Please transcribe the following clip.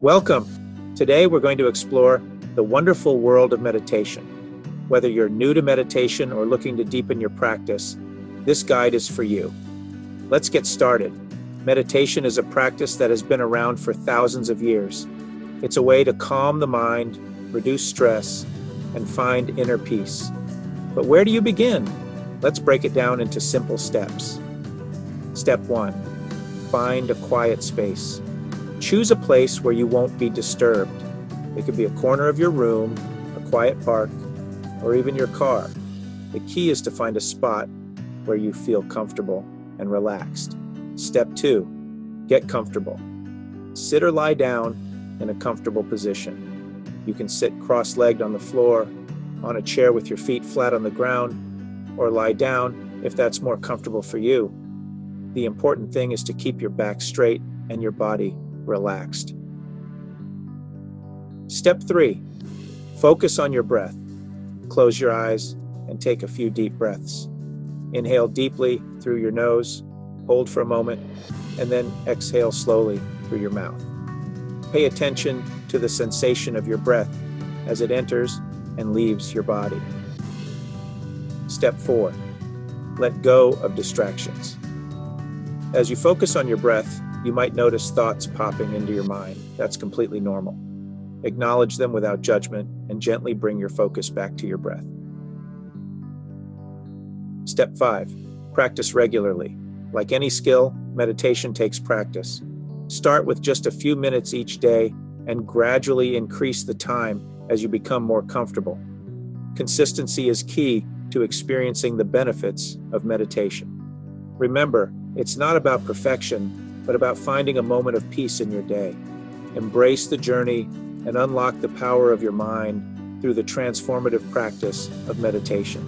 Welcome. Today we're going to explore the wonderful world of meditation. Whether you're new to meditation or looking to deepen your practice, this guide is for you. Let's get started. Meditation is a practice that has been around for thousands of years. It's a way to calm the mind, reduce stress, and find inner peace. But where do you begin? Let's break it down into simple steps. Step 1. Find a quiet space. Choose a place where you won't be disturbed. It could be a corner of your room, a quiet park, or even your car. The key is to find a spot where you feel comfortable and relaxed. Step 2. Get comfortable. Sit or lie down in a comfortable position. You can sit cross-legged on the floor, on a chair with your feet flat on the ground, or lie down if that's more comfortable for you. The important thing is to keep your back straight and your body relaxed. Step 3. Focus on your breath. Close your eyes and take a few deep breaths. Inhale deeply through your nose, hold for a moment, and then exhale slowly through your mouth. Pay attention to the sensation of your breath as it enters and leaves your body. Step 4. Let go of distractions. As you focus on your breath, you might notice thoughts popping into your mind. That's completely normal. Acknowledge them without judgment and gently bring your focus back to your breath. Step 5. Practice regularly. Like any skill, meditation takes practice. Start with just a few minutes each day and gradually increase the time as you become more comfortable. Consistency is key to experiencing the benefits of meditation. Remember, it's not about perfection, but about finding a moment of peace in your day. Embrace the journey and unlock the power of your mind through the transformative practice of meditation.